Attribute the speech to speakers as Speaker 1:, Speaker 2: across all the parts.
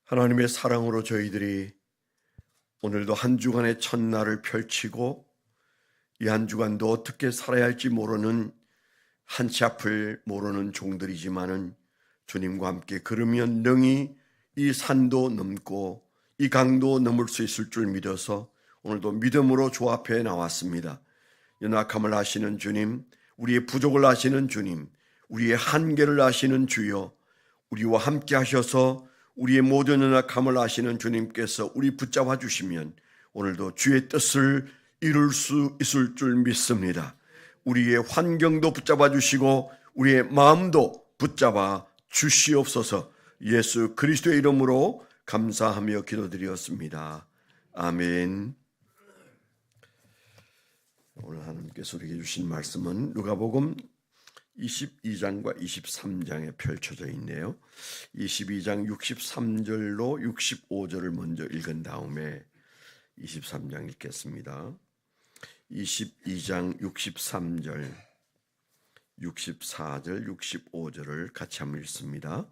Speaker 1: 하나님의 사랑으로 저희들이 오늘도 한 주간의 첫날을 펼치고 이 한 주간도 어떻게 살아야 할지 모르는 한치 앞을 모르는 종들이지만은 주님과 함께 걸으면 능히 이 산도 넘고 이 강도 넘을 수 있을 줄 믿어서 오늘도 믿음으로 주 앞에 나왔습니다. 연약함을 아시는 주님, 우리의 부족을 아시는 주님, 우리의 한계를 아시는 주여, 우리와 함께 하셔서 우리의 모든 연약함을 아시는 주님께서 우리 붙잡아 주시면 오늘도 주의 뜻을 이룰 수 있을 줄 믿습니다. 우리의 환경도 붙잡아 주시고 우리의 마음도 붙잡아 주시옵소서. 예수 그리스도의 이름으로 감사하며 기도드렸습니다. 아멘. 오늘 하나님께서 우리에게 주신 말씀은 누가복음 22장과 23장에 펼쳐져 있네요. 22장 63절로 65절을 먼저 읽은 다음에 23장 읽겠습니다. 22장 63절, 64절, 65절을 같이 한번 읽습니다.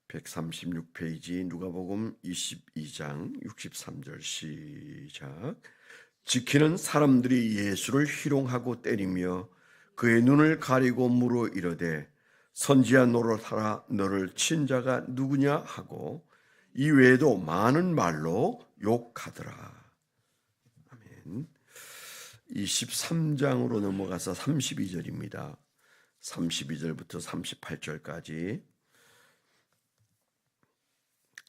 Speaker 1: 136페이지 누가복음 22장 63절 시작. 지키는 사람들이 예수를 희롱하고 때리며 그의 눈을 가리고 물어 이르되 선지자 노릇하라 너를 친 자가 누구냐 하고 이 외에도 많은 말로 욕하더라. 아멘. 23장으로 넘어가서 32절입니다. 32절부터 38절까지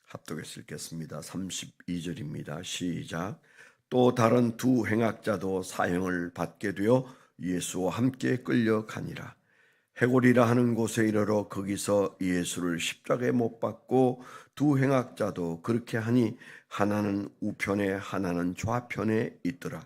Speaker 1: 합독해서 읽겠습니다. 32절입니다. 시작. 또 다른 두 행악자도 사형을 받게 되어 예수와 함께 끌려가니라. 해골이라 하는 곳에 이르러 거기서 예수를 십자가에 못 박고 두 행악자도 그렇게 하니 하나는 우편에 하나는 좌편에 있더라.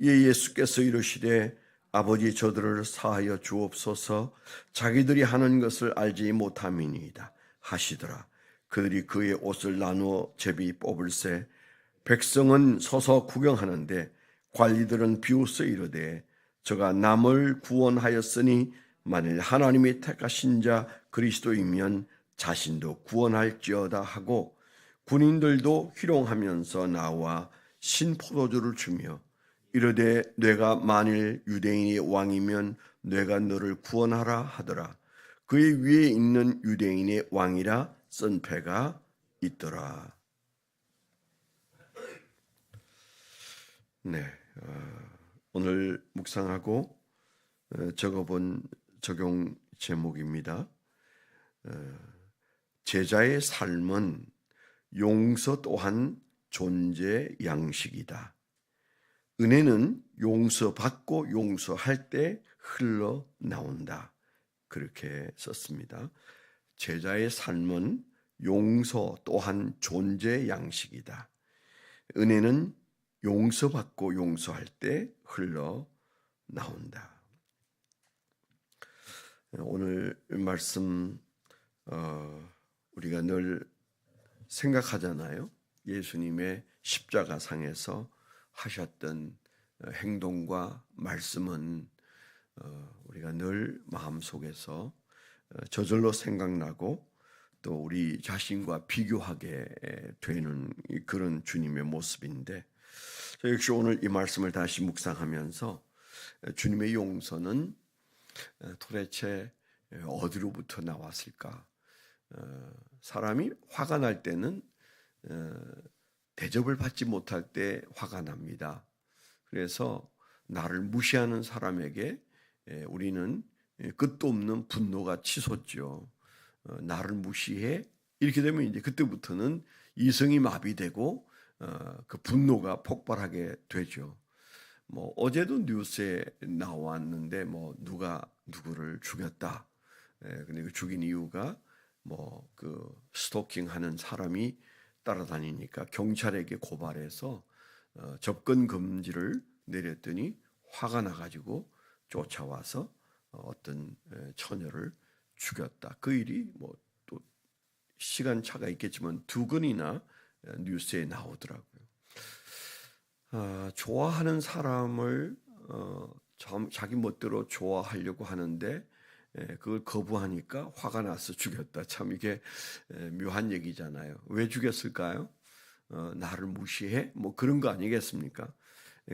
Speaker 1: 이에 예수께서 이르시되 아버지 저들을 사하여 주옵소서 자기들이 하는 것을 알지 못함이니이다 하시더라. 그들이 그의 옷을 나누어 제비 뽑을새 백성은 서서 구경하는데 관리들은 비웃어 이르되 저가 남을 구원하였으니 만일 하나님이 택하신 자 그리스도이면 자신도 구원할지어다 하고 군인들도 희롱하면서 나와 신포도주를 주며 이르되 내가 만일 유대인이 왕이면 내가 너를 구원하라 하더라. 그의 위에 있는 유대인의 왕이라 쓴 패가 있더라. 네, 오늘 묵상하고 적어본 적용 제목입니다. 제자의 삶은 용서 또한 존재 양식이다. 은혜는 용서받고 용서할 때 흘러나온다. 그렇게 썼습니다. 제자의 삶은 용서 또한 존재 양식이다. 은혜는 용서받고 용서할 때 흘러나온다. 오늘 말씀 우리가 늘 생각하잖아요. 예수님의 십자가상에서 하셨던 행동과 말씀은 우리가 늘 마음속에서 저절로 생각나고 또 우리 자신과 비교하게 되는 그런 주님의 모습인데 저 역시 오늘 이 말씀을 다시 묵상하면서 주님의 용서는 도대체 어디로부터 나왔을까? 사람이 화가 날 때는 대접을 받지 못할 때 화가 납니다. 그래서 나를 무시하는 사람에게 우리는 끝도 없는 분노가 치솟죠. 나를 무시해 이렇게 되면 이제 그때부터는 이성이 마비되고 그 분노가 폭발하게 되죠. 뭐 어제도 뉴스에 나왔는데 뭐 누가 누구를 죽였다. 근데 그 죽인 이유가 뭐 그 스토킹하는 사람이 따라다니니까 경찰에게 고발해서 접근 금지를 내렸더니 화가 나가지고 쫓아와서 어떤 처녀를 죽였다. 그 일이 뭐 또 시간차가 있겠지만 2건이나 뉴스에 나오더라고요. 좋아하는 사람을 자기 멋대로 좋아하려고 하는데 그걸 거부하니까 화가 나서 죽였다. 참 이게 묘한 얘기잖아요. 왜 죽였을까요? 나를 무시해? 뭐 그런 거 아니겠습니까?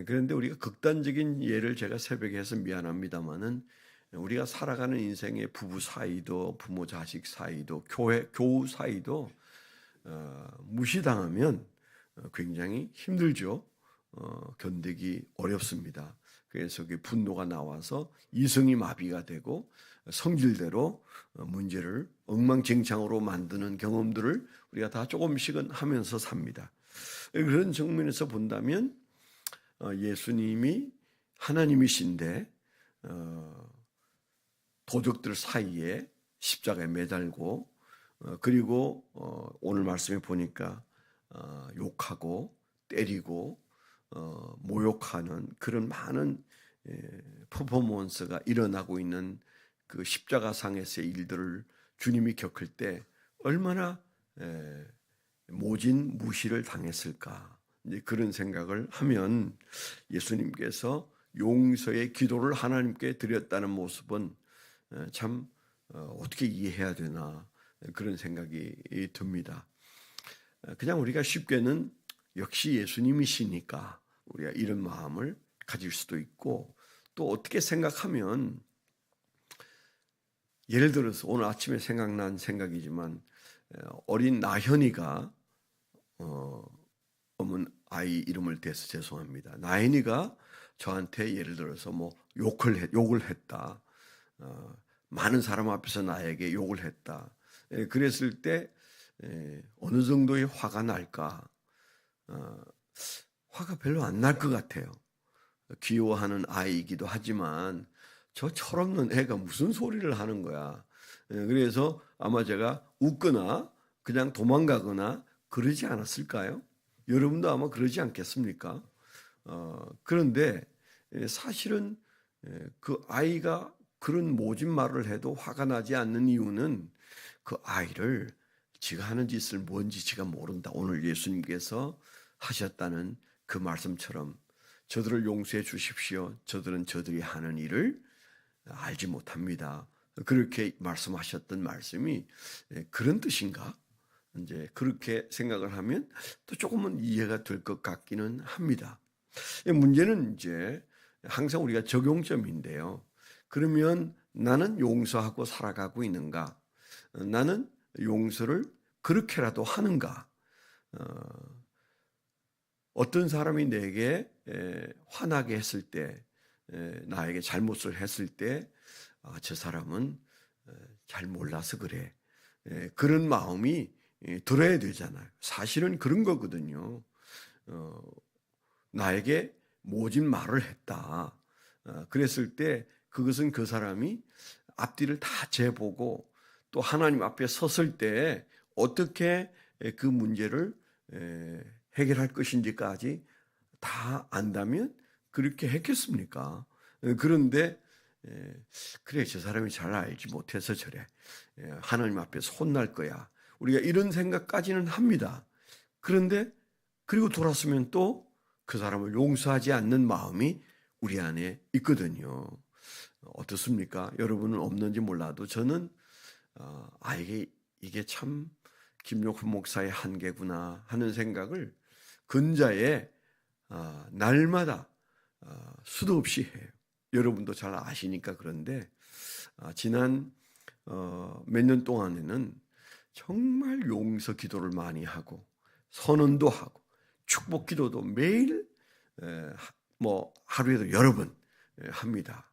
Speaker 1: 그런데 우리가 극단적인 예를 제가 새벽에 해서 미안합니다만은 우리가 살아가는 인생의 부부 사이도 부모 자식 사이도 교우 사이도 무시당하면 굉장히 힘들죠. 견디기 어렵습니다. 그래서 그 분노가 나와서 이성이 마비가 되고 성질대로 문제를 엉망진창으로 만드는 경험들을 우리가 다 조금씩은 하면서 삽니다. 그런 측면에서 본다면 예수님이 하나님이신데 도적들 사이에 십자가에 매달고 그리고 오늘 말씀에 보니까 욕하고 때리고 모욕하는 그런 많은 퍼포먼스가 일어나고 있는 그 십자가상에서의 일들을 주님이 겪을 때 얼마나 모진 무시를 당했을까. 이제 그런 생각을 하면 예수님께서 용서의 기도를 하나님께 드렸다는 모습은 참 어떻게 이해해야 되나 그런 생각이 듭니다. 그냥 우리가 쉽게는 역시 예수님이시니까 우리가 이런 마음을 가질 수도 있고 또 어떻게 생각하면 예를 들어서 오늘 아침에 생각난 생각이지만 어린 나현이가 어머니 아이 이름을 대서 죄송합니다. 나현이가 저한테 예를 들어서 뭐 욕을 했다. 많은 사람 앞에서 나에게 욕을 했다. 그랬을 때 어느 정도의 화가 날까? 화가 별로 안 날 것 같아요. 귀여워하는 아이이기도 하지만 저 철없는 애가 무슨 소리를 하는 거야. 그래서 아마 제가 웃거나 그냥 도망가거나 그러지 않았을까요? 여러분도 아마 그러지 않겠습니까? 그런데 사실은 그 아이가 그런 모진 말을 해도 화가 나지 않는 이유는 그 아이를 지가 하는 짓을 뭔지 지가 모른다. 오늘 예수님께서 하셨다는 그 말씀처럼 저들을 용서해 주십시오. 저들은 저들이 하는 일을 알지 못합니다. 그렇게 말씀하셨던 말씀이 그런 뜻인가? 이제 그렇게 생각을 하면 또 조금은 이해가 될 것 같기는 합니다. 문제는 이제 항상 우리가 적용점인데요. 그러면 나는 용서하고 살아가고 있는가? 나는 용서를 그렇게라도 하는가? 어떤 사람이 내게 화나게 했을 때, 나에게 잘못을 했을 때, 저 사람은 잘 몰라서 그래. 그런 마음이 들어야 되잖아요. 사실은 그런 거거든요. 나에게 모진 말을 했다. 그랬을 때 그것은 그 사람이 앞뒤를 다 재보고 또 하나님 앞에 섰을 때 어떻게 그 문제를 해결할 것인지까지 다 안다면 그렇게 했겠습니까? 그런데 그래 저 사람이 잘 알지 못해서 저래. 하나님 앞에서 혼날 거야. 우리가 이런 생각까지는 합니다. 그런데 그리고 돌아서면 또 그 사람을 용서하지 않는 마음이 우리 안에 있거든요. 어떻습니까? 여러분은 없는지 몰라도 저는 이게 참 김용훈 목사의 한계구나 하는 생각을 근자에 날마다 수도 없이 해요. 여러분도 잘 아시니까 그런데 지난 몇 년 동안에는 정말 용서 기도를 많이 하고 선언도 하고 축복 기도도 매일 뭐 하루에도 여러 번 합니다.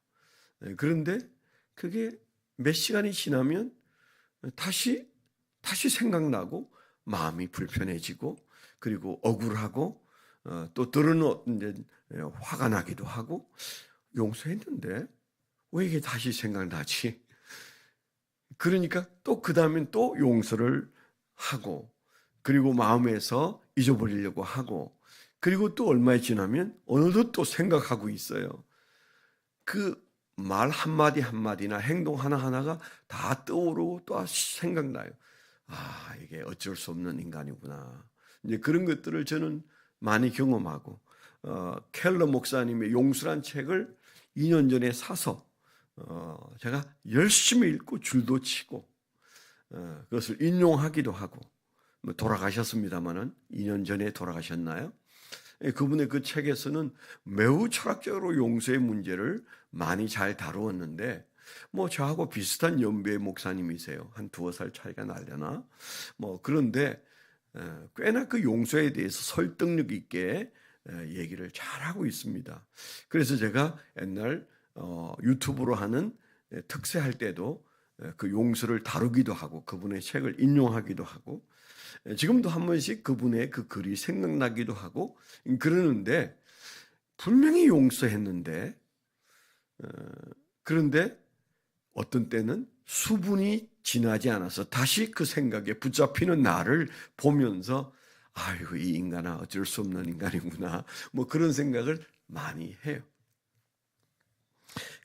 Speaker 1: 그런데 그게 몇 시간이 지나면 다시 생각나고 마음이 불편해지고 그리고 억울하고 또 이제 화가 나기도 하고 용서했는데 왜 이게 다시 생각나지? 그러니까 또 그 다음엔 또 용서를 하고 그리고 마음에서 잊어버리려고 하고 그리고 또 얼마 지나면 어느덧 또 생각하고 있어요. 그 말 한마디 한마디나 행동 하나하나가 다 떠오르고 또 생각나요. 이게 어쩔 수 없는 인간이구나. 이제 그런 것들을 저는 많이 경험하고 켈러 목사님의 용수란 책을 2년 전에 사서 제가 열심히 읽고 줄도 치고 그것을 인용하기도 하고 돌아가셨습니다마는 2년 전에 돌아가셨나요? 그분의 그 책에서는 매우 철학적으로 용서의 문제를 많이 잘 다루었는데 저하고 비슷한 연배의 목사님이세요. 한 두어 살 차이가 나려나? 그런데 꽤나 그 용서에 대해서 설득력 있게 얘기를 잘하고 있습니다. 그래서 제가 옛날 유튜브로 하는 특세할 때도 그 용서를 다루기도 하고 그분의 책을 인용하기도 하고 지금도 한 번씩 그분의 그 글이 생각나기도 하고 그러는데 분명히 용서했는데 그런데 어떤 때는 수분이 지나지 않아서 다시 그 생각에 붙잡히는 나를 보면서 아이고 이 인간아 어쩔 수 없는 인간이구나 그런 생각을 많이 해요.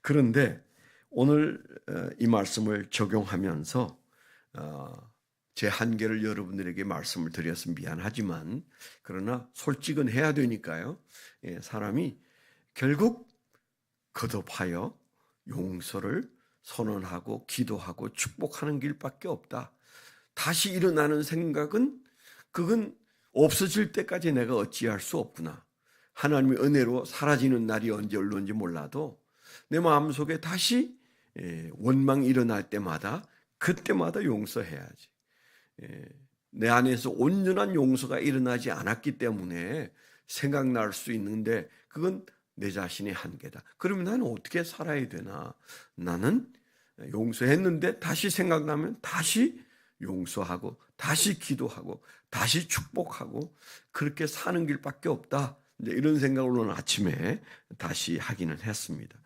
Speaker 1: 그런데 오늘 이 말씀을 적용하면서 제 한계를 여러분들에게 말씀을 드려서 미안하지만 그러나 솔직은 해야 되니까요. 사람이 결국 거듭하여 용서를 선언하고 기도하고 축복하는 길밖에 없다. 다시 일어나는 생각은 그건 없어질 때까지 내가 어찌할 수 없구나. 하나님의 은혜로 사라지는 날이 언제 올는지 몰라도 내 마음속에 다시 원망이 일어날 때마다 그때마다 용서해야지. 내 안에서 온전한 용서가 일어나지 않았기 때문에 생각날 수 있는데 그건 내 자신의 한계다. 그러면 나는 어떻게 살아야 되나? 나는 용서했는데 다시 생각나면 다시 용서하고 다시 기도하고 다시 축복하고 그렇게 사는 길밖에 없다. 이제 이런 생각을 오늘 아침에 다시 하기는 했습니다.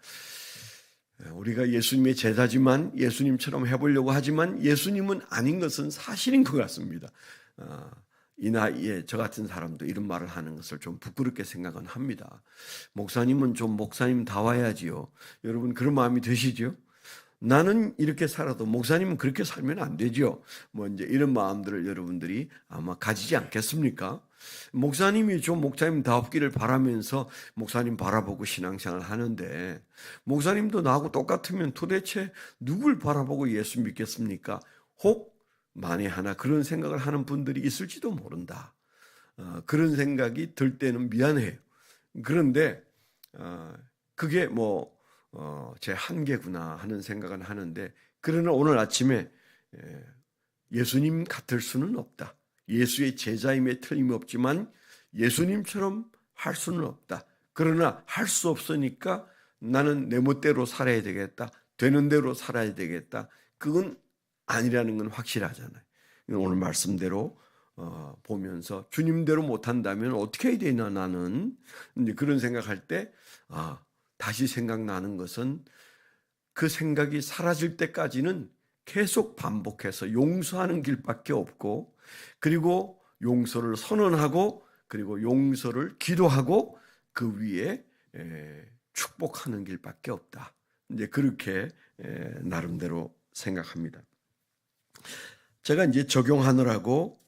Speaker 1: 우리가 예수님의 제자지만 예수님처럼 해보려고 하지만 예수님은 아닌 것은 사실인 것 같습니다. 이 나이에 저 같은 사람도 이런 말을 하는 것을 좀 부끄럽게 생각은 합니다. 목사님은 좀 목사님다워야지요. 여러분 그런 마음이 드시죠? 나는 이렇게 살아도 목사님은 그렇게 살면 안 되죠. 이제 이런 마음들을 여러분들이 아마 가지지 않겠습니까? 목사님이 좀 목사님다웠기를 바라면서 목사님 바라보고 신앙생활 하는데 목사님도 나하고 똑같으면 도대체 누굴 바라보고 예수 믿겠습니까? 혹 만에 하나 그런 생각을 하는 분들이 있을지도 모른다. 그런 생각이 들 때는 미안해요. 그런데 그게 제 한계구나 하는 생각은 하는데 그러나 오늘 아침에 예수님 같을 수는 없다. 예수의 제자임에 틀림없지만 예수님처럼 할 수는 없다. 그러나 할 수 없으니까 나는 내 멋대로 살아야 되겠다. 되는 대로 살아야 되겠다. 그건 아니라는 건 확실하잖아요. 오늘 말씀대로 보면서 주님대로 못한다면 어떻게 해야 되나 나는 이제 그런 생각할 때 다시 생각나는 것은 그 생각이 사라질 때까지는 계속 반복해서 용서하는 길밖에 없고 그리고 용서를 선언하고 그리고 용서를 기도하고 그 위에 축복하는 길밖에 없다. 이제 그렇게 나름대로 생각합니다. 제가 이제 적용하느라고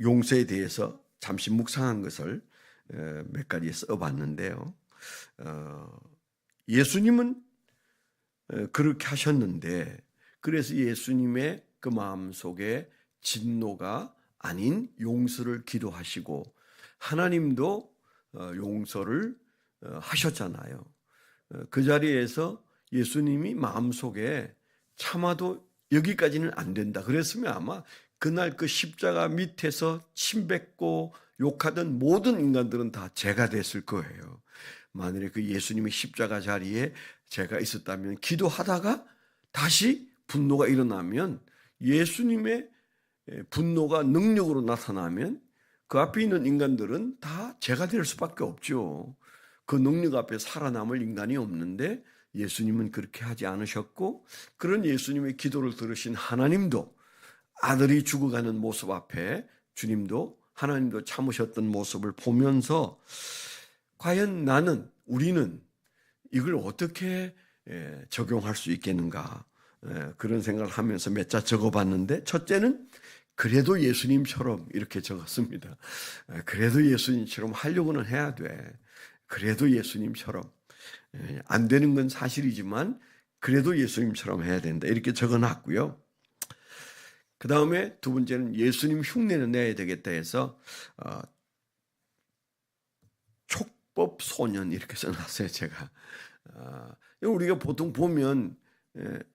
Speaker 1: 용서에 대해서 잠시 묵상한 것을 몇 가지 써봤는데요. 예수님은 그렇게 하셨는데 그래서 예수님의 그 마음속에 진노가 아닌 용서를 기도하시고 하나님도 용서를 하셨잖아요. 그 자리에서 예수님이 마음속에 참아도 여기까지는 안 된다 그랬으면 아마 그날 그 십자가 밑에서 침뱉고 욕하던 모든 인간들은 다 제가 됐을 거예요. 만일에 그 예수님의 십자가 자리에 제가 있었다면 기도하다가 다시 분노가 일어나면 예수님의 분노가 능력으로 나타나면 그 앞에 있는 인간들은 다 제가 될 수밖에 없죠. 그 능력 앞에 살아남을 인간이 없는데 예수님은 그렇게 하지 않으셨고 그런 예수님의 기도를 들으신 하나님도 아들이 죽어가는 모습 앞에 주님도 하나님도 참으셨던 모습을 보면서 과연 우리는 이걸 어떻게 적용할 수 있겠는가 그런 생각을 하면서 몇 자 적어봤는데 첫째는 그래도 예수님처럼 이렇게 적었습니다. 그래도 예수님처럼 하려고는 해야 돼. 그래도 예수님처럼. 안 되는 건 사실이지만 그래도 예수님처럼 해야 된다. 이렇게 적어놨고요. 그 다음에 두 번째는 예수님 흉내는 내야 되겠다 해서 촉법 소년 이렇게 써놨어요. 제가 우리가 보통 보면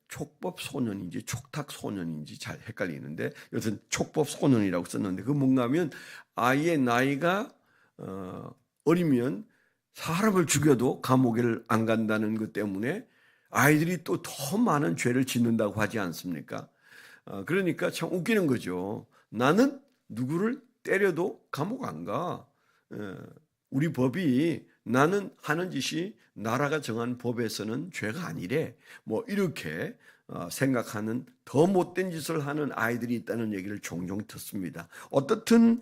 Speaker 1: 촉법 소년인지 촉탁 소년인지 잘 헷갈리는데 여튼 촉법 소년이라고 썼는데 그 뭔가 하면 아이의 나이가 어리면 사람을 죽여도 감옥에 안 간다는 것 때문에 아이들이 또 더 많은 죄를 짓는다고 하지 않습니까? 그러니까 참 웃기는 거죠. 나는 누구를 때려도 감옥 안 가. 우리 법이 나는 하는 짓이 나라가 정한 법에서는 죄가 아니래. 뭐 이렇게 생각하는 더 못된 짓을 하는 아이들이 있다는 얘기를 종종 듣습니다. 어떻든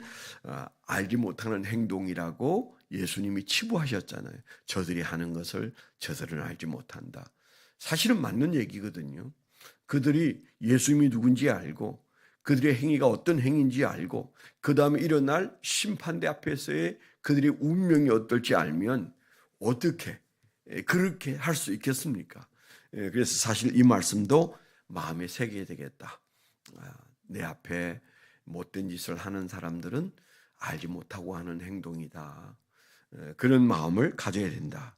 Speaker 1: 알지 못하는 행동이라고 예수님이 치부하셨잖아요. 저들이 하는 것을 저들은 알지 못한다. 사실은 맞는 얘기거든요. 그들이 예수님이 누군지 알고 그들의 행위가 어떤 행위인지 알고 그 다음에 일어날 심판대 앞에서의 그들의 운명이 어떨지 알면 어떻게 그렇게 할 수 있겠습니까? 그래서 사실 이 말씀도 마음에 새겨야 되겠다. 내 앞에 못된 짓을 하는 사람들은 알지 못하고 하는 행동이다. 그런 마음을 가져야 된다.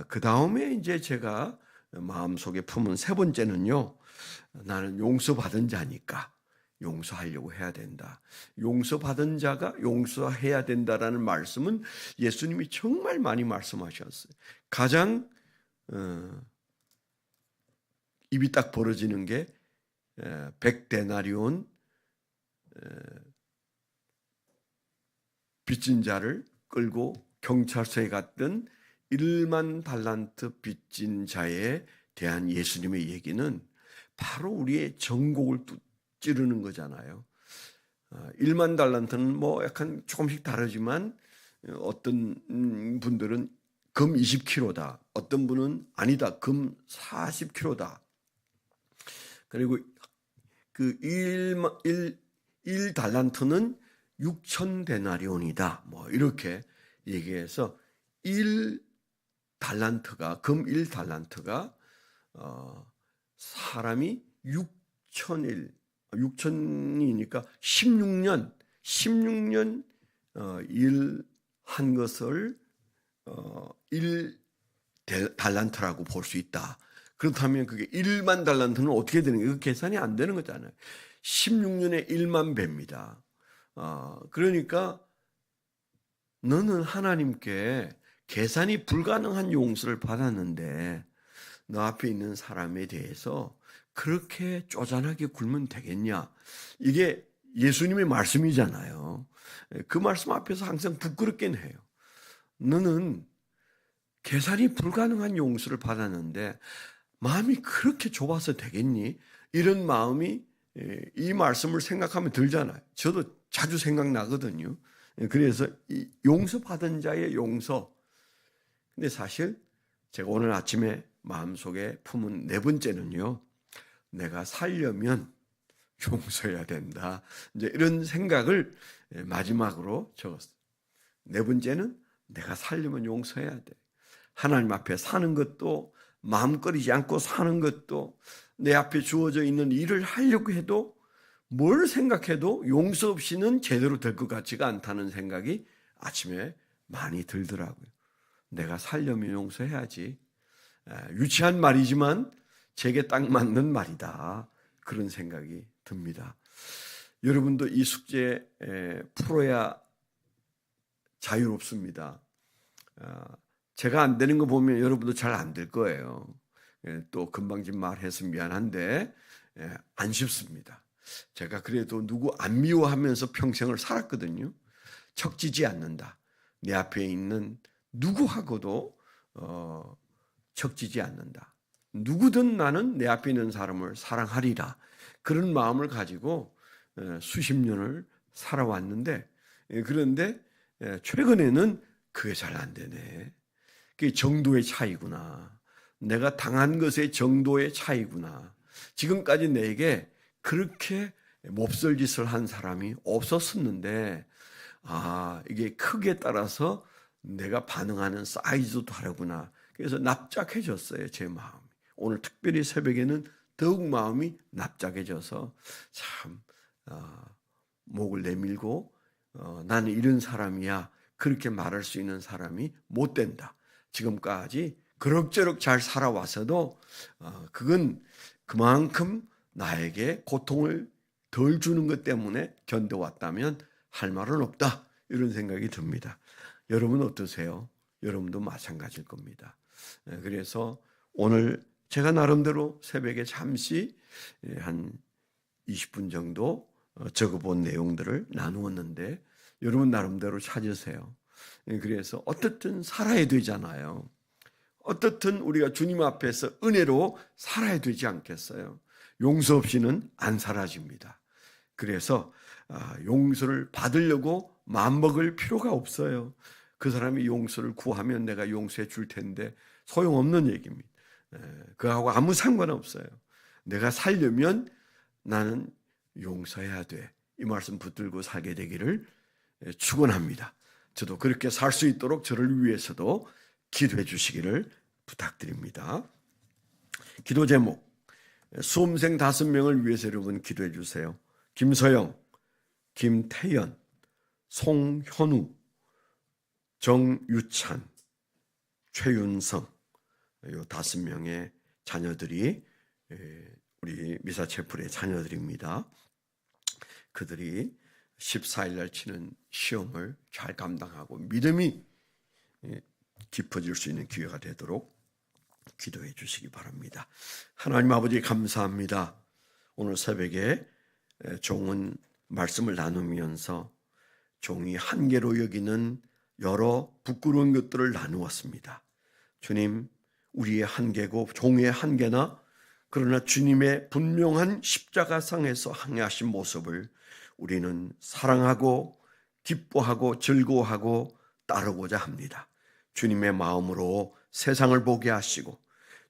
Speaker 1: 그 다음에 이제 제가 마음속에 품은 세 번째는요. 나는 용서받은 자니까 용서하려고 해야 된다. 용서받은 자가 용서해야 된다라는 말씀은 예수님이 정말 많이 말씀하셨어요. 가장 입이 딱 벌어지는 게 100데나리온 빚진 자를 끌고 경찰서에 갔던 1만 달란트 빚진 자에 대한 예수님의 얘기는 바로 우리의 정곡을 찌르는 거잖아요. 1만 달란트는 뭐 약간 조금씩 다르지만 어떤 분들은 금 20kg다. 어떤 분은 아니다. 금 40kg다. 그리고 그 1달란트는 6,000데나리온이다. 뭐 이렇게 얘기해서 1달란트가 금 1달란트가 사람이 6천이니까 16년 일한 것을 1달란트라고 볼 수 있다. 그렇다면 그게 1만 달란트는 어떻게 되는 거예요? 그 계산이 안 되는 거잖아요. 16년에 1만 배입니다. 그러니까 너는 하나님께 계산이 불가능한 용서를 받았는데 너 앞에 있는 사람에 대해서 그렇게 쪼잔하게 굴면 되겠냐? 이게 예수님의 말씀이잖아요. 그 말씀 앞에서 항상 부끄럽긴 해요. 너는 계산이 불가능한 용서를 받았는데 마음이 그렇게 좁아서 되겠니? 이런 마음이 이 말씀을 생각하면 들잖아요. 저도 자주 생각나거든요. 그래서 이 용서받은 자의 용서. 근데 사실 제가 오늘 아침에 마음속에 품은 네 번째는요. 내가 살려면 용서해야 된다. 이제 이런 생각을 마지막으로 적었어요. 네 번째는 내가 살려면 용서해야 돼. 하나님 앞에 사는 것도 마음 꺼리지 않고 사는 것도 내 앞에 주어져 있는 일을 하려고 해도 뭘 생각해도 용서 없이는 제대로 될 것 같지가 않다는 생각이 아침에 많이 들더라고요. 내가 살려면 용서해야지. 유치한 말이지만 제게 딱 맞는 말이다. 그런 생각이 듭니다. 여러분도 이 숙제 풀어야 자유롭습니다. 제가 안 되는 거 보면 여러분도 잘 안 될 거예요. 또 금방진 말해서 미안한데 안 쉽습니다. 제가 그래도 누구 안 미워하면서 평생을 살았거든요. 척지지 않는다. 내 앞에 있는 누구하고도 척지지 않는다. 누구든 나는 내 앞에 있는 사람을 사랑하리라. 그런 마음을 가지고 수십 년을 살아왔는데 그런데 최근에는 그게 잘 안 되네. 그게 정도의 차이구나. 내가 당한 것의 정도의 차이구나. 지금까지 내게 그렇게 몹쓸짓을 한 사람이 없었었는데 이게 크기에 따라서 내가 반응하는 사이즈도 다르구나. 그래서 납작해졌어요, 제 마음이. 오늘 특별히 새벽에는 더욱 마음이 납작해져서 참 목을 내밀고 나는 이런 사람이야, 그렇게 말할 수 있는 사람이 못 된다. 지금까지 그럭저럭 잘 살아와서도 그건 그만큼 나에게 고통을 덜 주는 것 때문에 견뎌왔다면 할 말은 없다, 이런 생각이 듭니다. 여러분 어떠세요? 여러분도 마찬가지일 겁니다. 그래서 오늘 제가 나름대로 새벽에 잠시 한 20분 정도 적어본 내용들을 나누었는데 여러분 나름대로 찾으세요. 그래서 어떻든 살아야 되잖아요. 어떻든 우리가 주님 앞에서 은혜로 살아야 되지 않겠어요? 용서 없이는 안 사라집니다. 그래서 용서를 받으려고 마음먹을 필요가 없어요. 그 사람이 용서를 구하면 내가 용서해 줄 텐데 소용없는 얘기입니다. 그하고 아무 상관없어요. 내가 살려면 나는 용서해야 돼. 이 말씀 붙들고 살게 되기를 축원합니다. 저도 그렇게 살 수 있도록 저를 위해서도 기도해 주시기를 부탁드립니다. 기도 제목, 수험생 5명을 위해서 여러분 기도해 주세요. 김서영, 김태연, 송현우, 정유찬, 최윤성, 이 5명의 자녀들이 우리 미사체플의 자녀들입니다. 그들이 14일 날 치는 시험을 잘 감당하고 믿음이 깊어질 수 있는 기회가 되도록 기도해 주시기 바랍니다. 하나님 아버지 감사합니다. 오늘 새벽에 종은 말씀을 나누면서 종이 한계로 여기는 여러 부끄러운 것들을 나누었습니다. 주님, 우리의 한계고 종의 한계나 그러나 주님의 분명한 십자가상에서 항해하신 모습을 우리는 사랑하고 기뻐하고 즐거워하고 따르고자 합니다. 주님의 마음으로 세상을 보게 하시고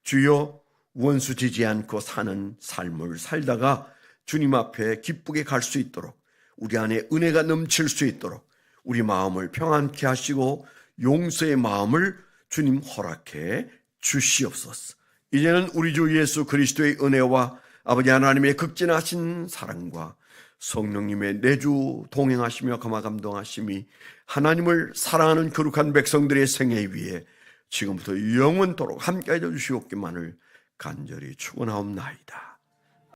Speaker 1: 주여 원수 지지 않고 사는 삶을 살다가 주님 앞에 기쁘게 갈 수 있도록 우리 안에 은혜가 넘칠 수 있도록 우리 마음을 평안케 하시고 용서의 마음을 주님 허락해 주시옵소서. 이제는 우리 주 예수 그리스도의 은혜와 아버지 하나님의 극진하신 사랑과 성령님의 내주 동행하시며 감화 감동하심이 하나님을 사랑하는 거룩한 백성들의 생애 위에 지금부터 영원토록 함께해 주시옵기만을 간절히 축원하옵나이다.